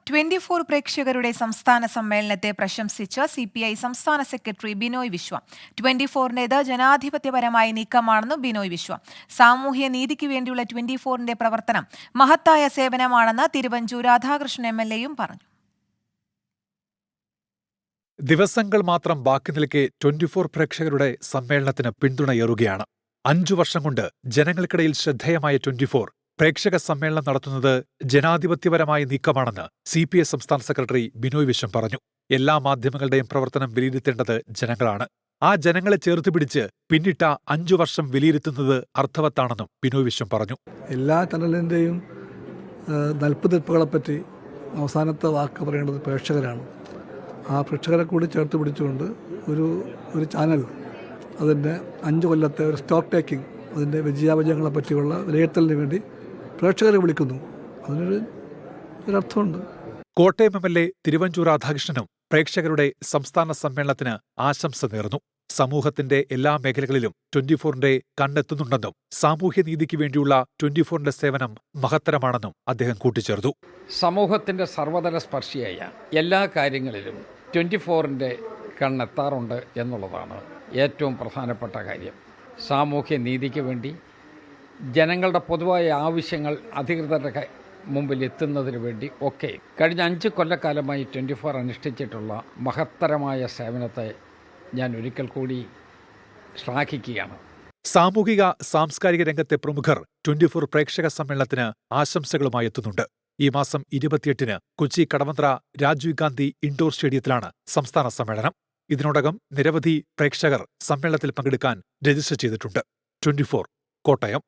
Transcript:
24 പ്രേക്ഷകരുടെ സംസ്ഥാന സമ്മേളനത്തെ പ്രശംസിച്ച് CPI സംസ്ഥാന സെക്രട്ടറി ബിനോയ് വിശ്വം. 24-ന്റേത് ജനാധിപത്യപരമായ നീക്കമാണെന്ന് ബിനോയ് വിശ്വം. സാമൂഹ്യ നീതിക്ക് വേണ്ടിയുള്ള 24-ന്റെ പ്രവർത്തനം മഹത്തായ സേവനമാണെന്ന് തിരുവഞ്ചൂർ രാധാകൃഷ്ണൻ MLA-യും പറഞ്ഞു. ദിവസങ്ങൾ മാത്രം ബാക്കി നിൽക്കെ 24 പ്രേക്ഷകരുടെ സമ്മേളനത്തിന് പിന്തുണയേറുകയാണ്. 5 വർഷം കൊണ്ട് ജനങ്ങൾക്കിടയിൽ ശ്രദ്ധേയമായ 24 പ്രേക്ഷക സമ്മേളനം നടത്തുന്നത് ജനാധിപത്യപരമായ നീക്കമാണെന്ന് CPI സംസ്ഥാന സെക്രട്ടറി ബിനോയ് വിശ്വം പറഞ്ഞു. എല്ലാ മാധ്യമങ്ങളുടെയും പ്രവർത്തനം വിലയിരുത്തേണ്ടത് ജനങ്ങളാണ്. ആ ജനങ്ങളെ ചേർത്തുപിടിച്ച് പിന്നിട്ട 5 വർഷം വിലയിരുത്തുന്നത് അർത്ഥവത്താണെന്നും ബിനോയ് വിശ്വം പറഞ്ഞു. എല്ലാ ചാനലിൻ്റെയും നൽപ്പുതിർപ്പുകളെപ്പറ്റി അവസാനത്തെ വാക്ക് പറയേണ്ടത് പ്രേക്ഷകരാണ്. ആ പ്രേക്ഷകരെ കൂടി ചേർത്ത് പിടിച്ചുകൊണ്ട് ഒരു ചാനൽ അതിൻ്റെ 5 കൊല്ലത്തെ ഒരു സ്റ്റോക്ക് ടേക്കിംഗ്, അതിൻ്റെ വിജയാപജയങ്ങളെ പറ്റിയുള്ള വിലയിരുത്തലിന് വേണ്ടി പ്രേക്ഷകരെ വിളിക്കുന്നു. അതിനൊരർത്ഥമുണ്ട്. കോട്ടയം MLA തിരുവഞ്ചൂർ രാധാകൃഷ്ണനും പ്രേക്ഷകരുടെ സംസ്ഥാന സമ്മേളനത്തിന് ആശംസ നേർന്നു. സമൂഹത്തിന്റെ എല്ലാ മേഖലകളിലും 24-ന്റെ കണ്ണെത്തുന്നുണ്ടെന്നും സാമൂഹ്യനീതിക്ക് വേണ്ടിയുള്ള 24-ന്റെ സേവനം മഹത്തരമാണെന്നും അദ്ദേഹം കൂട്ടിച്ചേർത്തു. സമൂഹത്തിന്റെ സർവതല സ്പർശിയായ എല്ലാ കാര്യങ്ങളിലും 24-ന്റെ കണ്ണെത്താറുണ്ട് എന്നുള്ളതാണ് ഏറ്റവും പ്രധാനപ്പെട്ട കാര്യം. സാമൂഹ്യ നീതിക്ക് വേണ്ടി ജനങ്ങളുടെ പൊതുവായ ആവശ്യങ്ങൾ അധികൃതരുടെ മുമ്പിൽ എത്തുന്നതിന് വേണ്ടി ഒക്കെ കഴിഞ്ഞ 5 കൊല്ലക്കാലമായി 24 അനുഷ്ഠിച്ചിട്ടുള്ള മഹത്തരമായ സേവനത്തെ ഞാൻ ഒരിക്കൽ കൂടി ശ്ലാഘിക്കുകയാണ്. സാമൂഹിക സാംസ്കാരിക രംഗത്തെ പ്രമുഖർ 24 പ്രേക്ഷക സമ്മേളനത്തിന് ആശംസകളുമായി എത്തുന്നുണ്ട്. ഈ മാസം 28-ന് കൊച്ചി കടവന്ത്ര രാജീവ് ഗാന്ധി ഇൻഡോർ സ്റ്റേഡിയത്തിലാണ് സംസ്ഥാന സമ്മേളനം. ഇതിനോടകം നിരവധി പ്രേക്ഷകർ സമ്മേളനത്തിൽ പങ്കെടുക്കാൻ രജിസ്റ്റർ ചെയ്തിട്ടുണ്ട്. 24 കോട്ടയം.